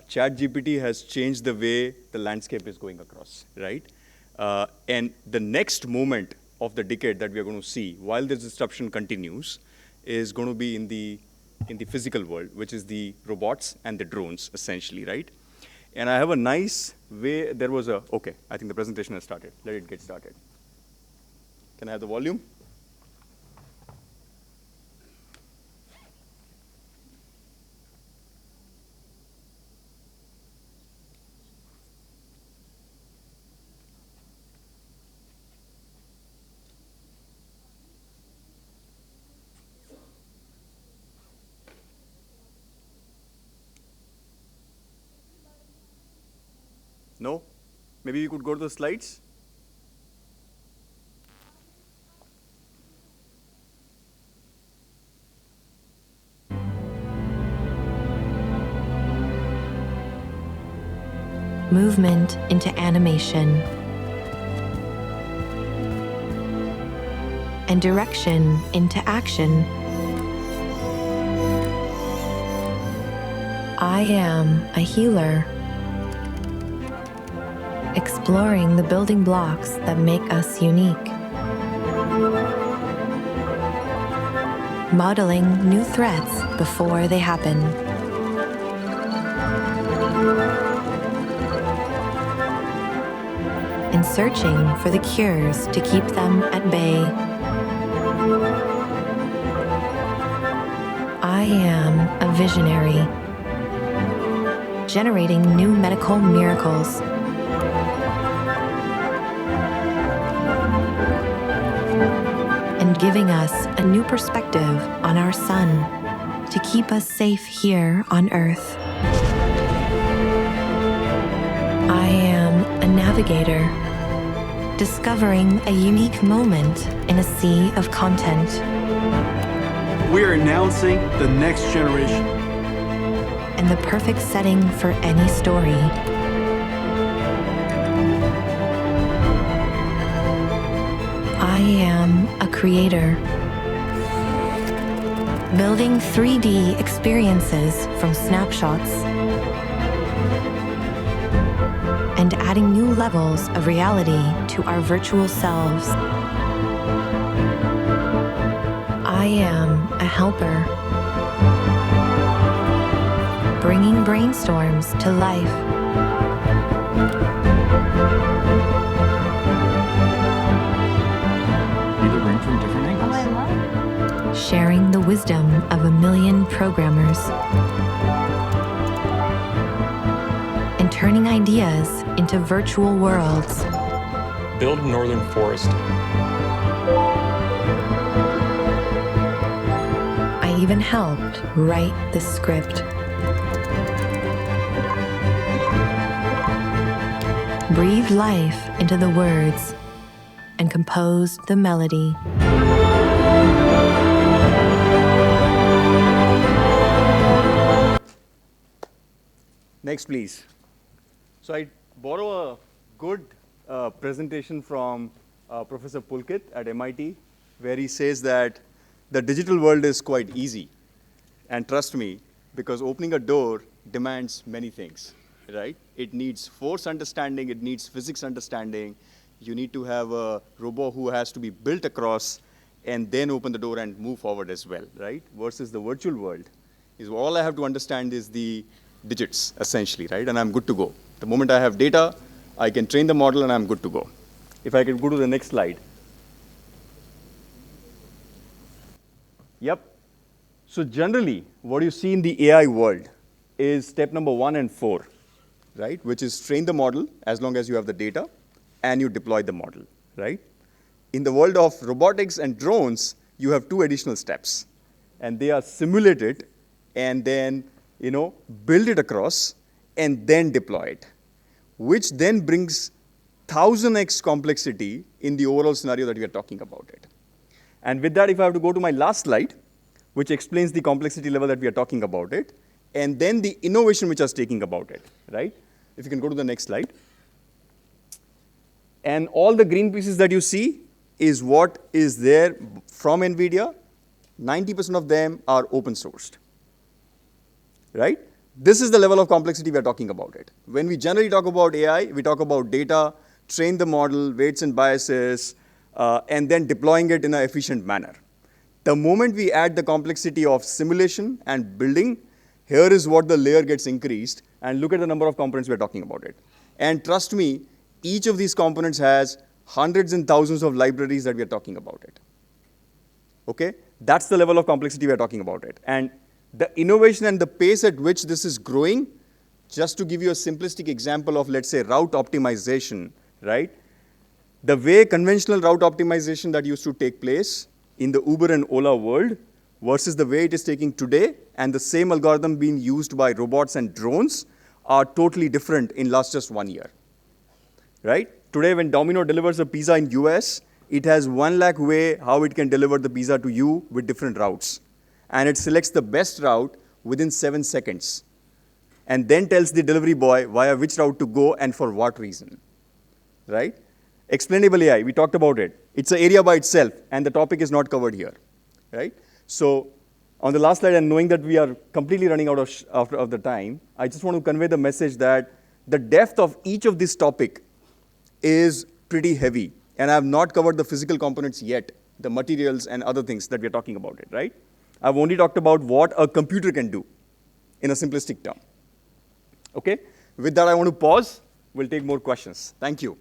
ChatGPT has changed the way the landscape is going across, right? And the next moment of the decade that we are going to see while this disruption continues is going to be in the physical world, which is the robots and the drones, essentially, right? And I have a nice way, okay, I think the presentation has started. Let it get started. Can I have the volume? No? Maybe you could go to the slides? Movement into animation, and direction into action. I am a healer, exploring the building blocks that make us unique, modeling new threats before they happen, and searching for the cures to keep them at bay. I am a visionary, generating new medical miracles, and giving us a new perspective on our sun to keep us safe here on Earth. I am a navigator, discovering a unique moment in a sea of content. We are announcing the next generation. And the perfect setting for any story. I am a creator, building 3D experiences from snapshots and adding new levels of reality to our virtual selves. I am a helper, bringing brainstorms to life. From different angles. Sharing the wisdom of a million programmers and turning ideas into virtual worlds. Build a northern forest. I even helped write the script. Breathe life into the words and composed the melody. Next, please. So I borrow a good presentation from Professor Pulkit at MIT, where he says that the digital world is quite easy. And trust me, because opening a door demands many things, right? It needs force understanding, it needs physics understanding. You need to have a robot who has to be built across and then open the door and move forward as well, right? Versus the virtual world is all I have to understand is the digits, essentially, right? And I'm good to go. The moment I have data, I can train the model and I'm good to go. If I can go to the next slide. Yep. So generally, what you see in the AI world is step number 1 and 4, right? Which is train the model as long as you have the data and you deploy the model, right? In the world of robotics and drones, you have 2 additional steps. And they are simulate it and then build it across and then deploy it, which then brings 1000x complexity in the overall scenario that we are talking about it. And with that, if I have to go to my last slide, which explains the complexity level that we are talking about it, and then the innovation which I was taking about it, right? If you can go to the next slide. And all the green pieces that you see is what is there from NVIDIA. 90% of them are open sourced, right? This is the level of complexity we are talking about it. When we generally talk about AI, we talk about data, train the model, weights and biases, and then deploying it in an efficient manner. The moment we add the complexity of simulation and building, here is what the layer gets increased, and look at the number of components we're talking about it. And trust me, each of these components has hundreds and thousands of libraries that we are talking about it. Okay? That's the level of complexity we're talking about it. And the innovation and the pace at which this is growing, just to give you a simplistic example of, let's say, route optimization, right? The way conventional route optimization that used to take place in the Uber and Ola world versus the way it is taking today, and the same algorithm being used by robots and drones are totally different in last just 1 year, right? Today, when Domino delivers a pizza in US, it has 1 lakh way how it can deliver the pizza to you with different routes. And it selects the best route within 7 seconds, and then tells the delivery boy via which route to go and for what reason, right? Explainable AI, we talked about it. It's an area by itself, and the topic is not covered here, right? So on the last slide, and knowing that we are completely running out of the time, I just want to convey the message that the depth of each of this topic is pretty heavy, and I have not covered the physical components yet, the materials and other things that we're talking about it, right? I've only talked about what a computer can do in a simplistic term. Okay? With that, I want to pause. We'll take more questions. Thank you.